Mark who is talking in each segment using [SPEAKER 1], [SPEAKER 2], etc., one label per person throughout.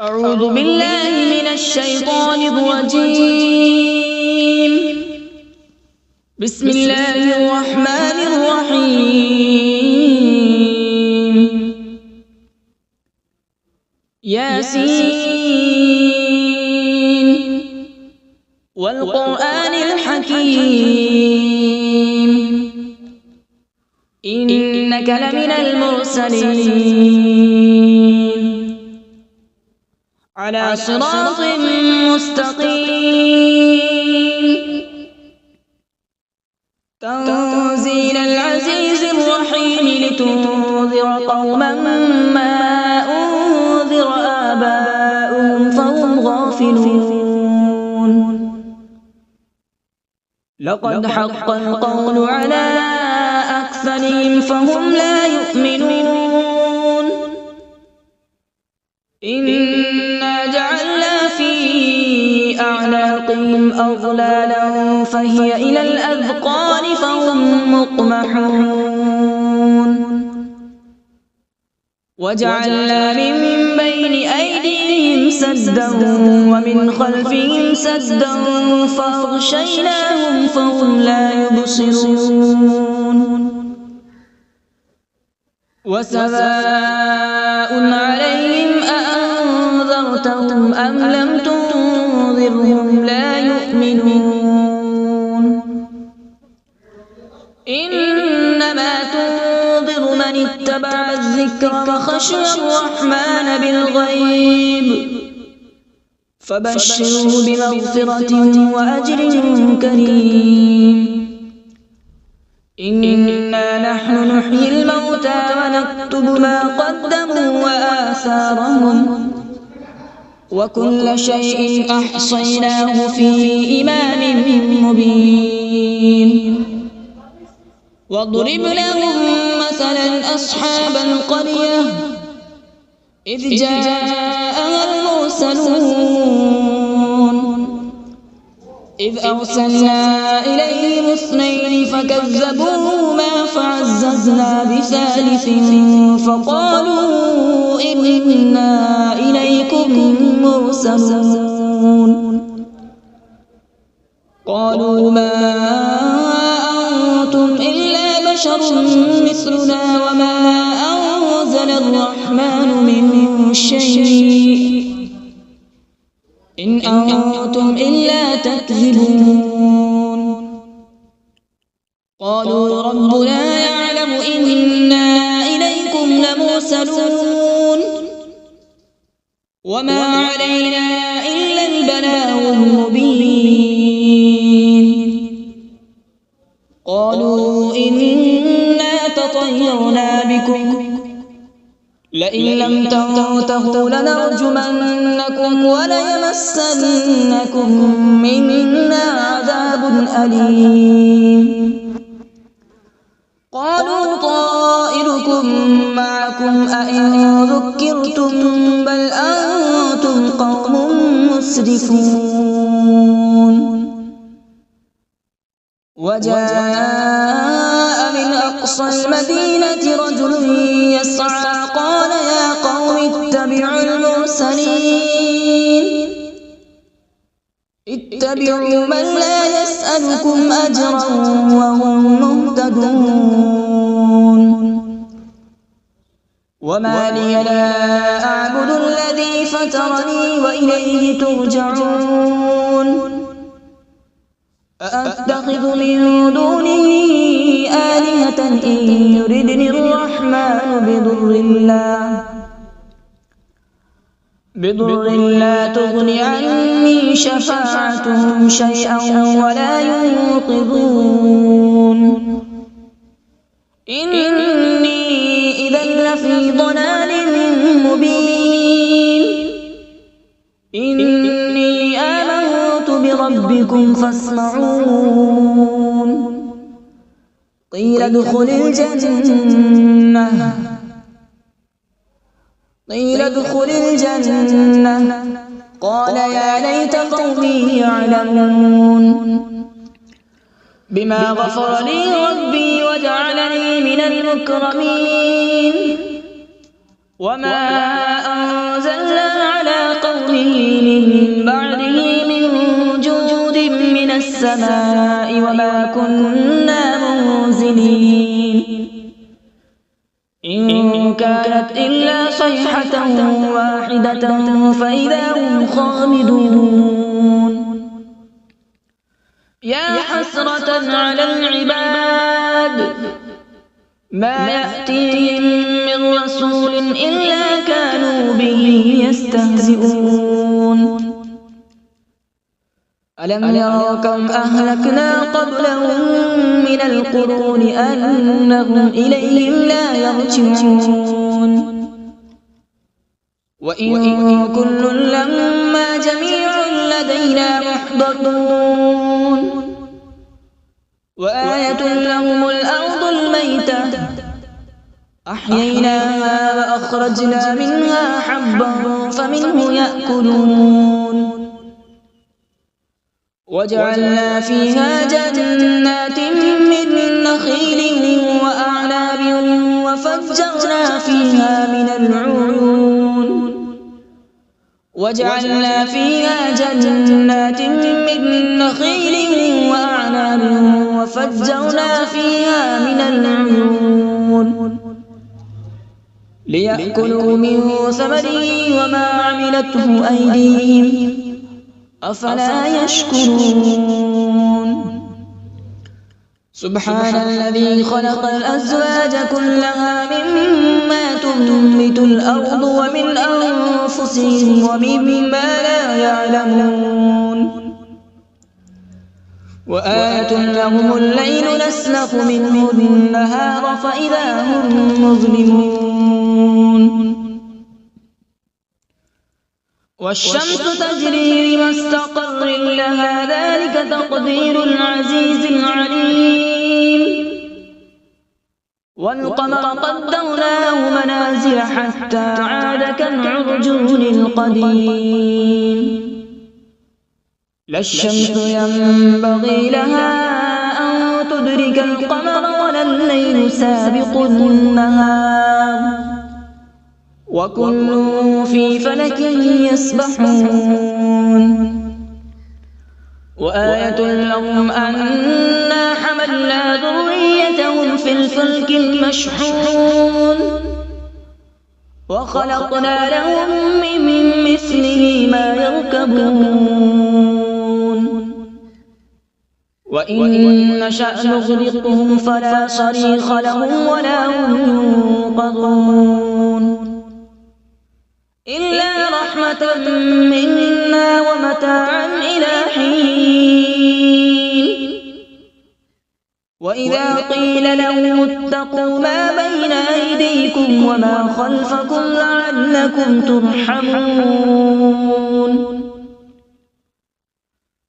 [SPEAKER 1] أعوذ بالله من الشيطان الرجيم. بسم الله الرحمن الرحيم. ياسين والقرآن الحكيم إنك لمن المرسلين على صراط مستقيم. تنزيل العزيز الرحيم لتنذر قوما ما أنذر آباؤهم فهم غافلون. لقد حق القول على أكثرهم فهم لا يؤمنون. إنا جعلنا في أعناقهم أغلالا فهي إلى الأذقان فهم مقمحون. وجعلنا من بين أيديهم سدا ومن خلفهم سدا فأغشيناهم فهم لا يبصرون. وسواء عليهم أأنذرتهم أم لم تنذرهم لا يؤمنون. إنما تنذر من اتبع الذكر وخشي الرحمن بالغيب فبشره بمغفرة وأجر كريم. إنا نحن نحيي الموتى ونكتب ما قدموا وآثارهم وكل شيء أحصيناه في إمام مبين. واضرب لهم مثلا أصحاب القرية إذ جاءها المرسلون إذ أرسلنا إليهم اثنين فكذبوهما فعززنا بثالث فقالوا إنا إليكم مرسلون. قالوا ما أنتم إلا بشر مثلنا وما أنزل الرحمن من شيء إن أنتم إلا تكذبون. قالوا ربنا يعلم إنا إليكم لمرسلون وما علينا إلا البلاغ المبين. قالوا إنا تطيرنا بكم لئن لم تنتهوا لنرجمنكم وليمسنكم منا عذاب أليم. قالوا طائركم معكم أئن ذكرتم بل أنتم قوم مسرفون. وجاء من أقصى المدينة رجل يسعى قال يا قوم اتبعوا المرسلين اتبعوا من لا يسألكم أجرا وهم مهتدون. وما لي لا أعبد الذي فطرني وإليه ترجعون. أأتخذ من دونه آلهة إن يردني الرحمن بضر لا تغن عني شفاعتهم شيئا ولا ينقذون. إني إذا لفي ضلال مبين. إني آمنت بربكم فاسمعون. قيل ادخل الجنة قال يا ليت قومي يعلمون. بما غفر لي ربي وجعلني من المكرمين. وما أنزلنا على قومه من بعده من جود من السماء وما كنا منزلين إن كانت إلا صيحة واحدة فإذا هم خامدون يا حسرة على العباد ما يأتيهم من رسول إلا كانوا به يستهزئون ألم يروا كم أهلكنا قبلهم من القرون أنهم إليهم لا يرجعون وإن كل لما جميع لدينا محضرون وآية لهم الأرض الميتة أحييناها وأخرجنا منها حبا فمنه يأكلون وجعلنا فيها جنات من نخيل وأعناب وفجرنا فيها من العيون وجعلنا فيها جنات من نخيل وأعناب وفجرنا فيها من العيون ليأكلوا من ثمره وما عملته أيديهم أفلا يشكرون سبحان الذي خلق الأزواج كلها مما تنبت الأرض ومن أنفسهم ومما لا يعلمون وآية لهم الليل نسلخ منه النهار فإذا هم مظلمون والشمس تجري لمستقر لها ذلك تقدير العزيز العليم والقمر قدرناه منازل حتى عاد كالعرجون القديم لا الشمس ينبغي لها أن تدرك القمر ولا الليل سابق النهار وكل في فلك يسبحون وآية لهم أنا حملنا ذريتهم في الفلك المشحون وخلقنا لهم من مثله ما يركبون وإن نشأ نغرقهم فلا صريخ لهم ولا هم ينقذون إلا رحمة منا ومتاعا إلى حين وإذا قيل لهم اتقوا ما بين أيديكم وما خلفكم لعلكم ترحمون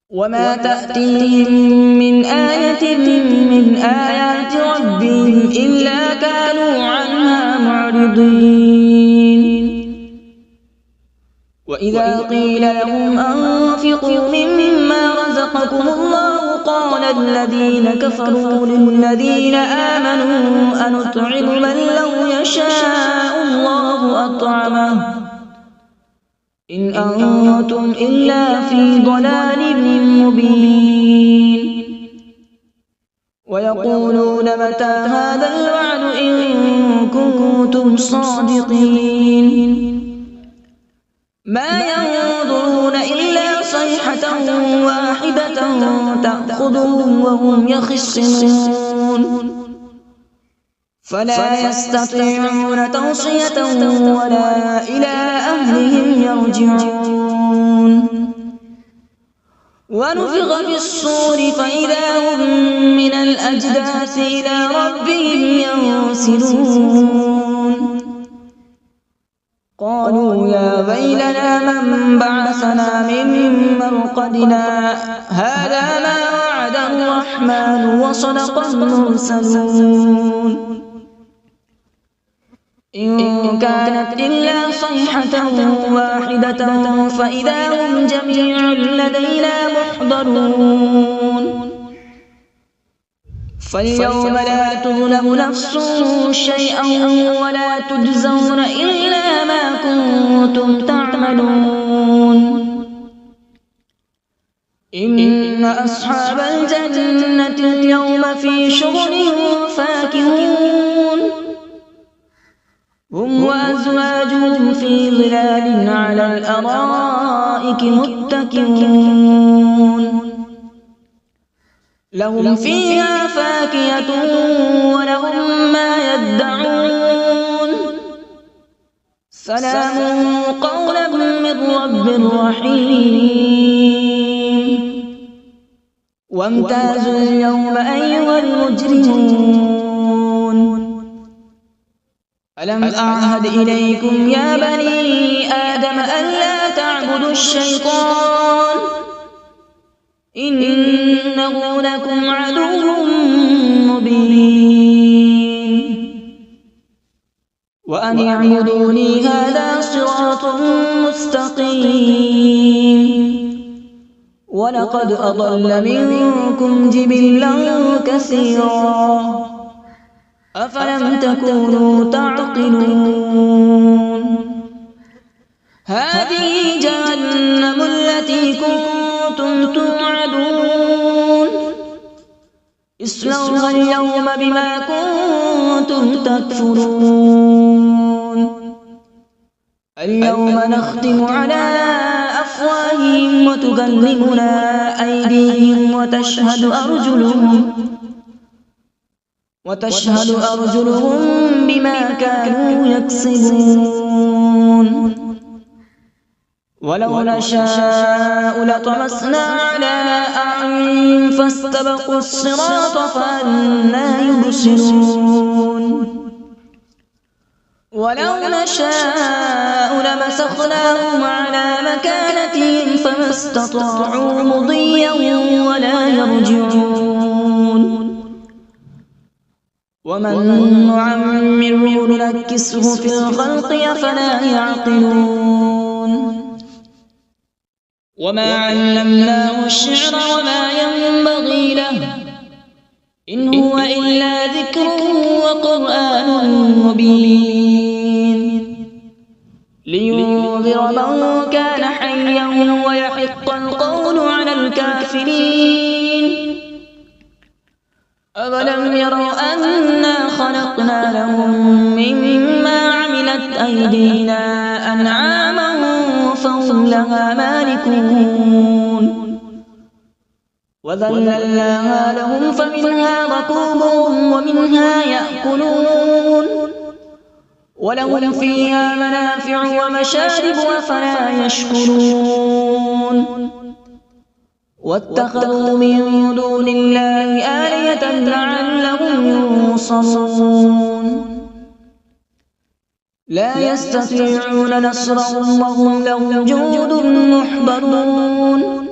[SPEAKER 1] وما تأتيهم من آية من آيات ربهم إلا كانوا عنها معرضين وإذا قيل لهم أنفقوا مما رزقكم الله قال الذين كفروا للذين آمنوا أنطعم من لو يشاء الله أطعمه إن أنتم إلا في ضلال مبين ويقولون متى هذا الوعد إن كنتم صادقين ما ينظرون إلا صيحة واحدة تأخذهم وهم يخصمون فلا يستطيعون توصية ولا إلى أهلهم يرجعون ونفخ في الصور فإذا هم من الأجداث إلى ربهم ينسلون قالوا يا ويلنا من بعثنا من مرقدنا هذا ما وعد الرحمن وصدق المرسلون إن كانت إلا صيحة واحدة فإذا هم جميع لدينا محضرون فاليوم لا تظلم نفس شيئا ولا تجزون إلا ما كنتم تعملون إن أصحاب الجنة اليوم في شغل فاكهون هم وأزواجهم في ظلال على الأرائك متكئون لهم فيها فاكهة ولهم ما يدعون سلام قولا من رب رحيم وامتازوا اليوم أيها المجرمون ألم أعهد إليكم يا بني آدم ألا تعبدوا الشيطان إنه لكم عدو مبين وأن اعبدوني هذا صراط مستقيم ولقد أضل منكم جبلا كثيرا أفلم تكونوا تعقلون هذه جهنم التي كنتم توعدون اصلوها اليوم بما كنتم تكفرون اليوم نختم على أفواههم وتكلمنا أيديهم وتشهد أرجلهم بما كانوا يكسبون ولو نشاء لطمسنا على أعينهم فاستبقوا الصراط فأنى يبصرون ولو نشاء لمسخناهم على مكانتهم فما استطاعوا مضيا ولا يرجعون ومن نعمره ننكسه في الخلق أفلا يعقلون وما علمناه الشعر وما ينبغي له إن هو إلا ذكر وقرآن مبين لينذر من كان حيا ويحق القول على الكافرين أولم يروا أنا خلقنا لهم مما عملت أيدينا أنعاما فهم لها مالكون وذللناها لهم فمنها ركوبهم ومنها يأكلون ولهم فيها منافع ومشارب أفلا يشكرون واتخذوا من دون الله آلهة لعلهم ينصرون لا يستطيعون نصرهم وهم لهم جند محضرون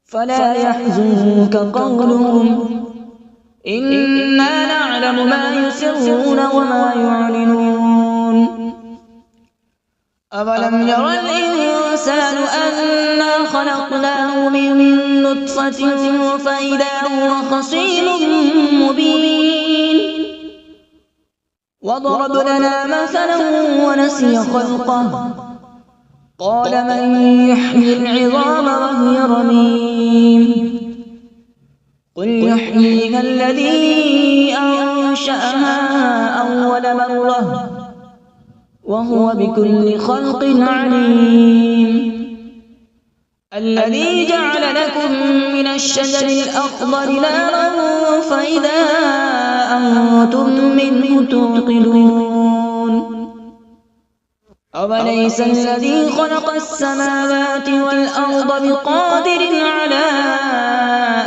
[SPEAKER 1] فلا يحزنك قولهم إنا نعلم ما يسرون وما يعلنون أولم ير الإنسان أنا خلقناه من نطفة فإذا هو خصيم مبين وضرب لنا مثلا ونسي خلقه قال من يحيي العظام وهي رميم قل يحييها الذي أنشأها أول مرة وهو بكل خلق عليم الذي جعل لكم من الشجر الأخضر نارا فإذا أنتم منه توقدون أوليس الذي خلق السماوات والأرض بقادر على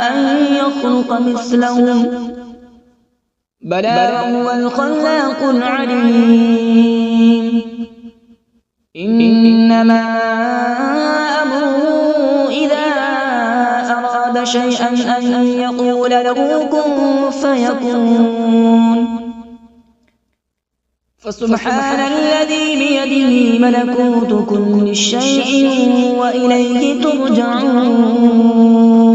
[SPEAKER 1] أن يخلق مثلهم بلى وهو الخلاق العليم إنما أمره إذا أراد شيئا أن يقول له كن فيكون فسبحان الذي بيده ملكوت كل شيء وإليه ترجعون